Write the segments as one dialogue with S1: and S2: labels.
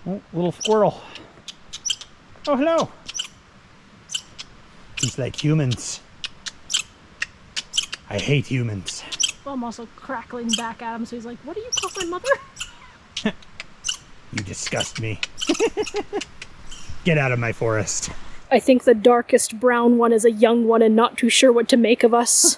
S1: Oh, little squirrel. Oh, hello. He's like humans. I hate humans.
S2: Well, I'm also crackling back at him, so he's like, what do you call my mother?
S1: You disgust me. Get out of my forest.
S2: I think the darkest brown one is a young one and not too sure what to make of us.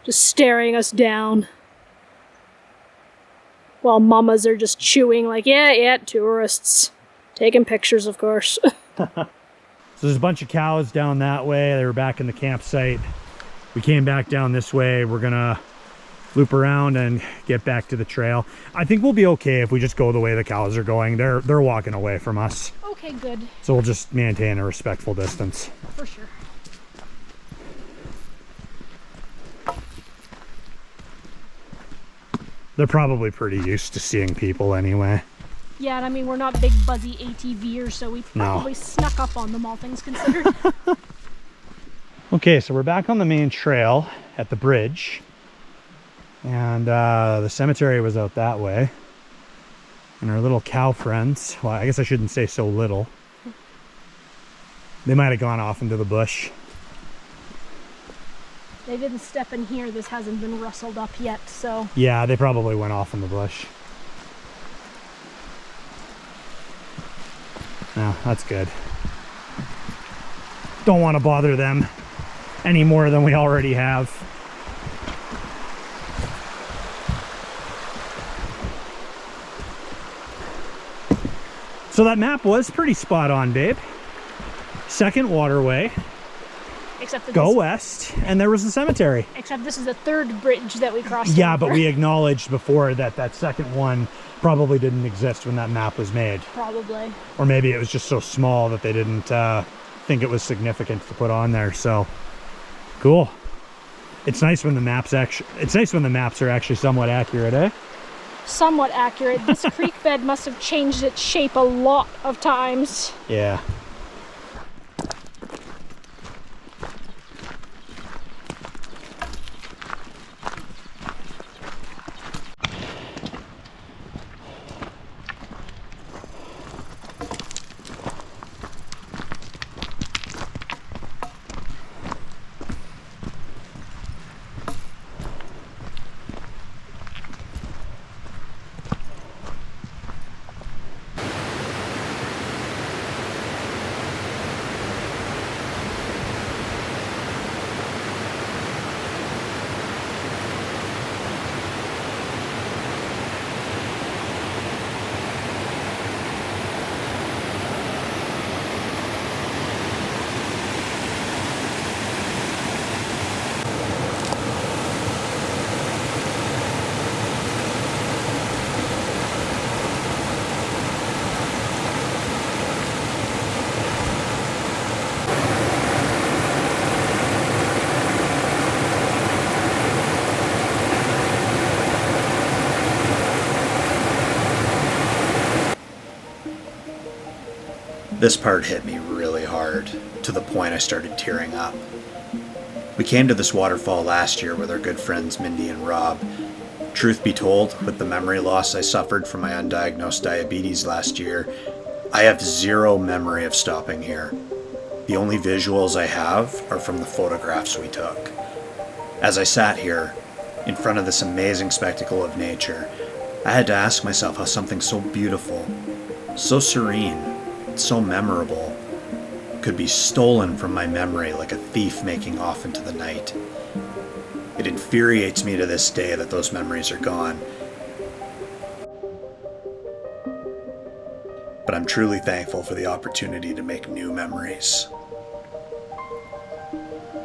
S2: Just staring us down. While mamas are just chewing like, yeah, tourists. Taking pictures, of course.
S1: So there's a bunch of cows down that way. They were back in the campsite. We came back down this way. We're gonna loop around and get back to the trail. I think we'll be okay if we just go the way the cows are going. They're walking away from us.
S2: Okay, good.
S1: So we'll just maintain a respectful distance.
S2: For sure.
S1: They're probably pretty used to seeing people anyway.
S2: Yeah, and I mean, we're not big buzzy ATVers, so we probably snuck up on them, all things considered.
S1: Okay, so we're back on the main trail at the bridge. And the cemetery was out that way. And our little cow friends, well, I guess I shouldn't say so little. They might have gone off into the bush.
S2: They didn't step in here. This hasn't been rustled up yet, so...
S1: Yeah, they probably went off in the bush. No, that's good. Don't want to bother them any more than we already have. So that map was pretty spot on, babe. Second waterway.
S2: Except that
S1: Go west, and there was the cemetery.
S2: Except this is the third bridge that we crossed.
S1: Yeah,
S2: over.
S1: but we acknowledged before that that second one probably didn't exist when that map was made.
S2: Probably.
S1: Or maybe it was just so small that they didn't think it was significant to put on there. So cool. It's nice when the maps are actually somewhat accurate, eh?
S2: Somewhat accurate. This creek bed must have changed its shape a lot of times.
S1: Yeah.
S3: This part hit me really hard, to the point I started tearing up. We came to this waterfall last year with our good friends Mindy and Rob. Truth be told, with the memory loss I suffered from my undiagnosed diabetes last year, I have zero memory of stopping here. The only visuals I have are from the photographs we took. As I sat here, in front of this amazing spectacle of nature, I had to ask myself how something so beautiful, so serene, so memorable, could be stolen from my memory like a thief making off into the night. It infuriates me to this day that those memories are gone. But I'm truly thankful for the opportunity to make new memories.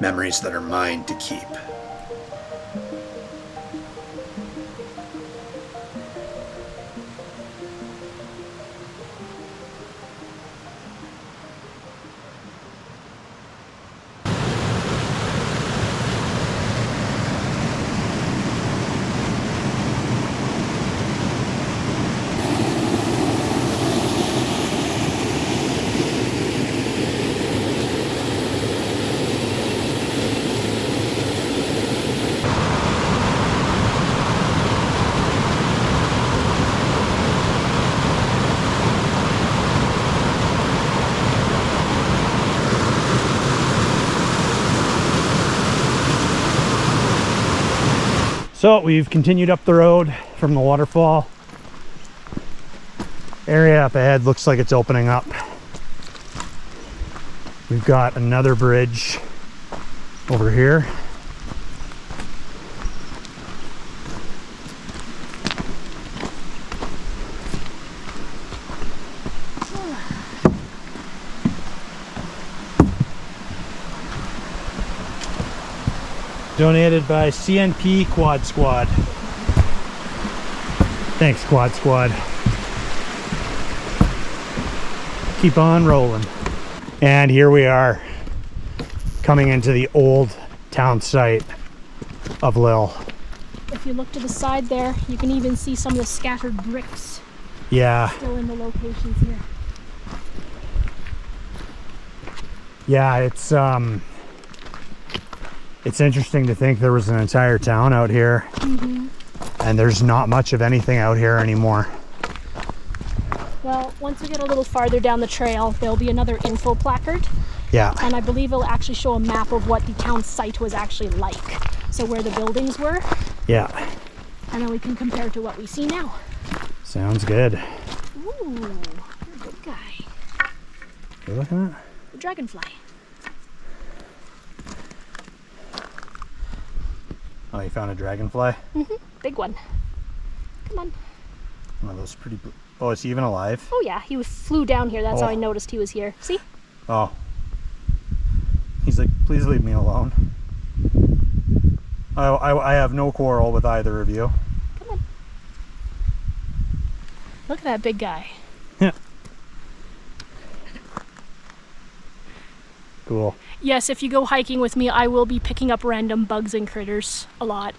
S3: Memories that are mine to keep.
S1: So we've continued up the road from the waterfall. Area up ahead looks like it's opening up. We've got another bridge over here. Donated by CNP Quad Squad. Thanks, Quad Squad. Keep on rolling. And here we are, coming into the old town site of Lille.
S2: If you look to the side there, you can even see some of the scattered bricks
S1: Yeah,
S2: still in the locations here.
S1: yeah, it's interesting to think there was an entire town out here, and there's not much of anything out here anymore.
S2: Well, once we get a little farther down the trail, there'll be another info placard,
S1: Yeah,
S2: and I believe it'll actually show a map of what the town site was actually like. So where the buildings were,
S1: yeah,
S2: and then we can compare to what we see now.
S1: sounds good.
S2: Ooh, you're a good guy.
S1: You looking at?
S2: The dragonfly.
S1: Oh, you found a dragonfly?
S2: Big one. Come on.
S1: One of those pretty. Oh, is he even alive?
S2: Oh yeah, he flew down here. That's how
S1: Oh.
S2: I noticed he was here. See?
S1: Oh. He's like, please leave me alone. I have no quarrel with either of you.
S2: Come on. Look at that big guy.
S1: Yeah. Cool.
S2: Yes, if you go hiking with me, I will be picking up random bugs and critters a lot.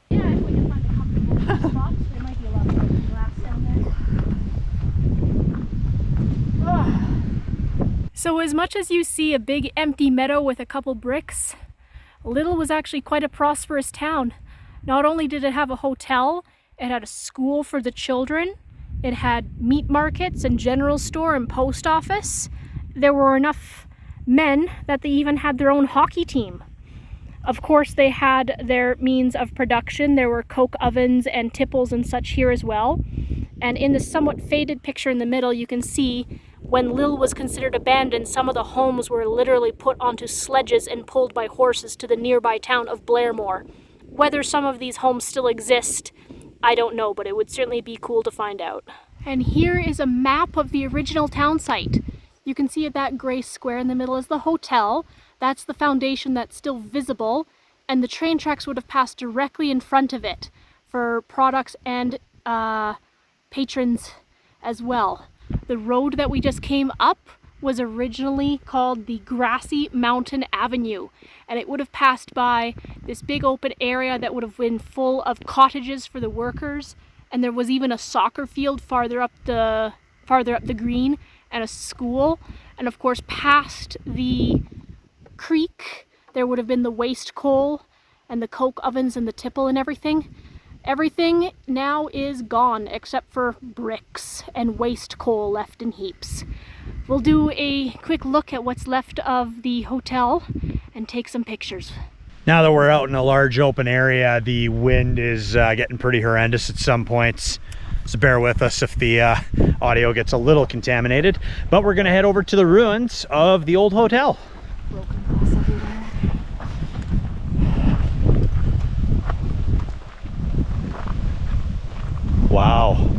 S2: Yeah, if we can find a comfortable spot, there might be a lot of broken glass down there. So as much as you see a big empty meadow with a couple bricks, Lille was actually quite a prosperous town. Not only did it have a hotel, it had a school for the children, it had meat markets and general store and post office. There were enough men that they even had their own hockey team. Of course, they had their means of production. There were coke ovens and tipples and such here as well. And in the somewhat faded picture in the middle, you can see when Lille was considered abandoned, some of the homes were literally put onto sledges and pulled by horses to the nearby town of Blairmore. Whether some of these homes still exist, I don't know, but it would certainly be cool to find out. And here is a map of the original town site. You can see that gray square in the middle is the hotel. That's the foundation that's still visible, and the train tracks would have passed directly in front of it for products and patrons as well. The road that we just came up was originally called the Grassy Mountain Avenue, and it would have passed by this big open area that would have been full of cottages for the workers, and there was even a soccer field farther up the green, and a school. And of course, past the creek there would have been the waste coal and the coke ovens and the tipple and everything. Everything now is gone except for bricks and waste coal left in heaps. We'll do a quick look at what's left of the hotel and take some pictures.
S1: Now that we're out in a large open area, the wind is getting pretty horrendous at some points. So bear with us if the audio gets a little contaminated. But we're gonna head over to the ruins of the old hotel.
S2: Broken glass everywhere.
S1: Wow.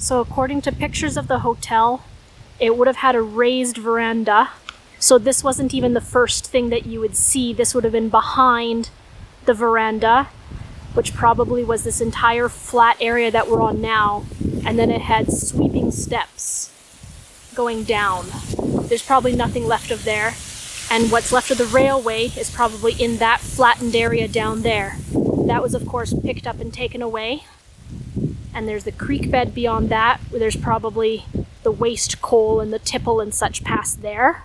S2: So according to pictures of the hotel, it would have had a raised veranda. So this wasn't even the first thing that you would see. This would have been behind the veranda, which probably was this entire flat area that we're on now. And then it had sweeping steps going down. There's probably nothing left of there. And what's left of the railway is probably in that flattened area down there. That was, of course, picked up and taken away. And there's the creek bed beyond that, where there's probably the waste coal and the tipple and such past there.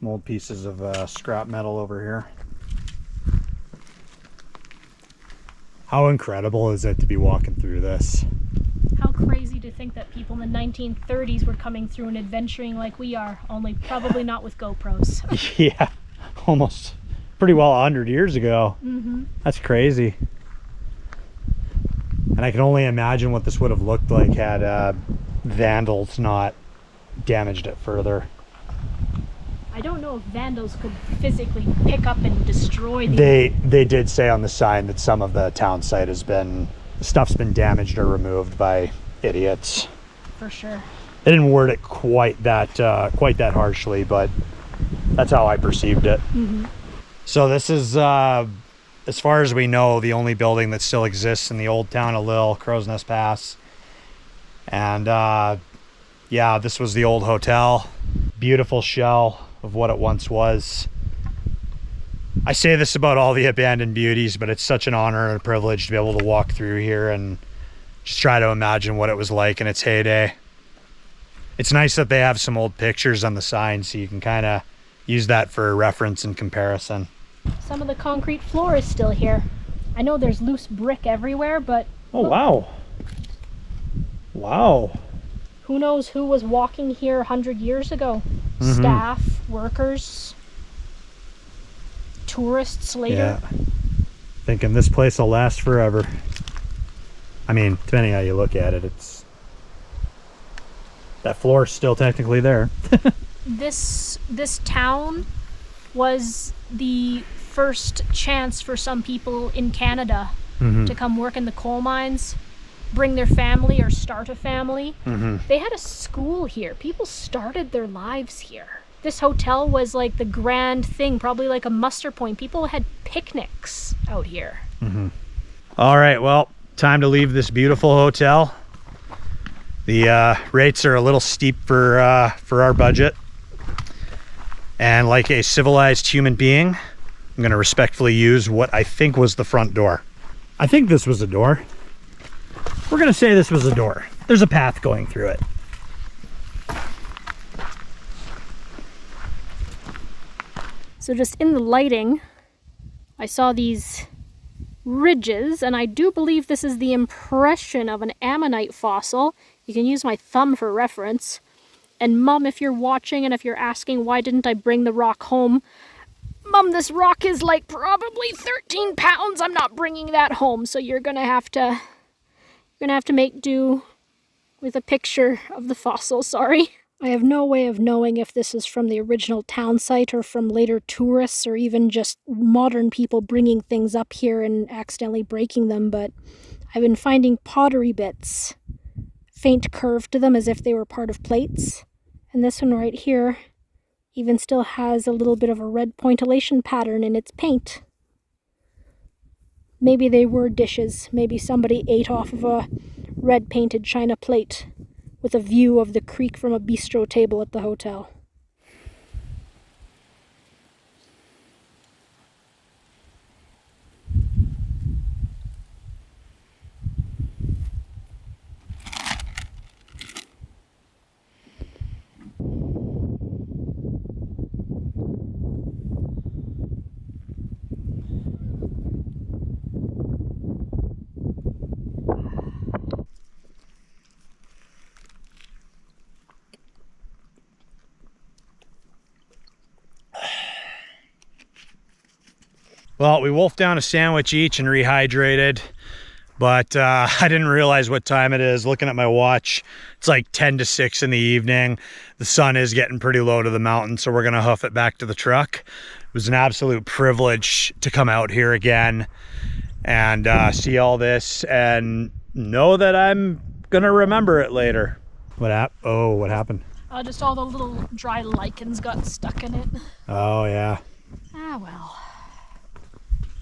S1: Some old pieces of scrap metal over here. How incredible is it to be walking through this?
S2: How crazy to think that people in the 1930s were coming through and adventuring like we are, only probably not with GoPros.
S1: Yeah, almost pretty well 100 years ago.
S2: Mm-hmm.
S1: That's crazy. And I can only imagine what this would have looked like had vandals not damaged it further.
S2: I don't know if vandals could physically pick up and destroy the...
S1: They did say on the sign that some of the town site has been, stuff's been damaged or removed by idiots.
S2: For sure.
S1: They didn't word it quite that harshly, but that's how I perceived it.
S2: Mm-hmm.
S1: So this is, as far as we know, the only building that still exists in the old town of Lille, Crowsnest Pass. And yeah, this was the old hotel. Beautiful shell of what it once was. I say this about all the abandoned beauties, but it's such an honor and a privilege to be able to walk through here and just try to imagine what it was like in its heyday. It's nice that they have some old pictures on the sign so you can kind of use that for reference and comparison.
S2: Some of the concrete floor is still here. I know there's loose brick everywhere, but...
S1: Oh, wow. Wow.
S2: Who knows who was walking here 100 years ago?
S1: Mm-hmm.
S2: Staff, workers, tourists later.
S1: Yeah. Thinking this place will last forever. I mean, depending how you look at it, it's... That floor's still technically there.
S2: This town was the first chance for some people in Canada to come work in the coal mines, bring their family or start a family. They had a school here. People started their lives here. This hotel was like the grand thing, probably like a muster point. People had picnics out here.
S1: All right, well, time to leave this beautiful hotel. The rates are a little steep for our budget. And like a civilized human being, I'm going to respectfully use what I think was the front door. I think this was a door. We're going to say this was a door. There's a path going through it.
S2: So just in the lighting, I saw these ridges, and I do believe this is the impression of an ammonite fossil. You can use my thumb for reference. And Mum, if you're watching and if you're asking why didn't I bring the rock home, Mum, this rock is like probably 13 pounds. I'm not bringing that home, so you're gonna have to make do with a picture of the fossil. Sorry. I have no way of knowing if this is from the original town site or from later tourists or even just modern people bringing things up here and accidentally breaking them, but I've been finding pottery bits, faint curve to them as if they were part of plates. And this one right here even still has a little bit of a red pointillation pattern in its paint. Maybe they were dishes. Maybe somebody ate off of a red painted china plate with a view of the creek from a bistro table at the hotel.
S1: Well, we wolfed down a sandwich each and rehydrated, but I didn't realize what time it is. Looking at my watch, it's like 10 to 6 in the evening. The sun is getting pretty low to the mountain, so we're gonna hoof it back to the truck. It was an absolute privilege to come out here again and see all this and know that I'm gonna remember it later. What happened?
S2: Just all the little dry lichens got stuck in it.
S1: Oh yeah.
S2: Ah, well.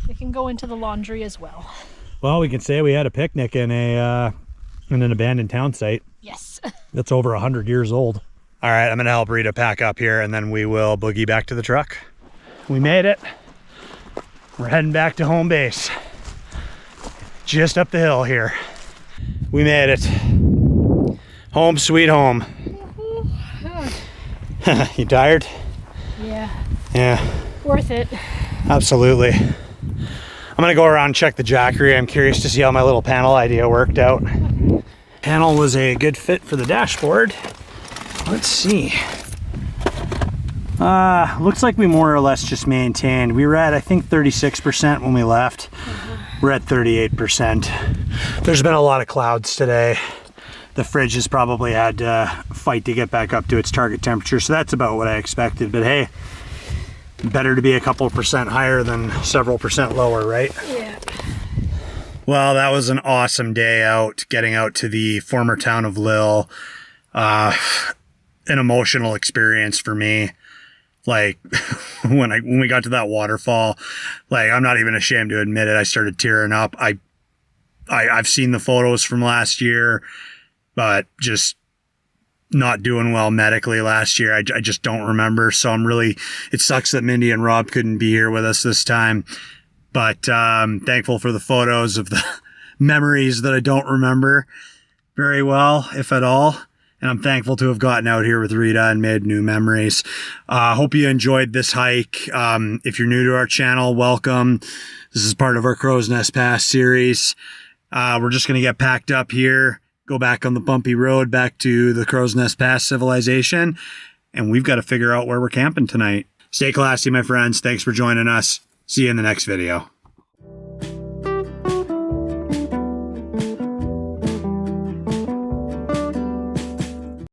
S2: They can go into the laundry as well.
S1: Well, we can say we had a picnic in an abandoned town site.
S2: Yes.
S1: That's over 100 years old. All right, I'm gonna help Rita pack up here and then we will boogie back to the truck. We made it. We're heading back to home base. Just up the hill here. We made it. Home sweet home. You tired?
S2: Yeah.
S1: Yeah.
S2: Worth it.
S1: Absolutely. I'm gonna go around and check the jackery. I'm curious to see how my little panel idea worked out. Panel was a good fit for the dashboard. Let's see. Looks like we more or less just maintained. We were at, I think, 36% when we left. We're at 38%. There's been a lot of clouds today. The fridge has probably had to fight to get back up to its target temperature, so that's about what I expected. But hey, better to be a couple percent higher than several percent lower, right?
S2: Yeah.
S1: Well, that was an awesome day out, getting out to the former town of Lille. An emotional experience for me. Like when we got to that waterfall, like I'm not even ashamed to admit it, I started tearing up. I've seen the photos from last year, but just not doing well medically last year. I just don't remember. So it sucks that Mindy and Rob couldn't be here with us this time, but thankful for the photos of the memories that I don't remember very well, if at all. And I'm thankful to have gotten out here with Rita and made new memories. Hope you enjoyed this hike. If you're new to our channel, welcome. This is part of our Crowsnest Pass series. We're just going to get packed up here, go back on the bumpy road back to the Crowsnest Pass civilization, and we've got to figure out where we're camping tonight. Stay classy, my friends. Thanks for joining us. See you in the next video.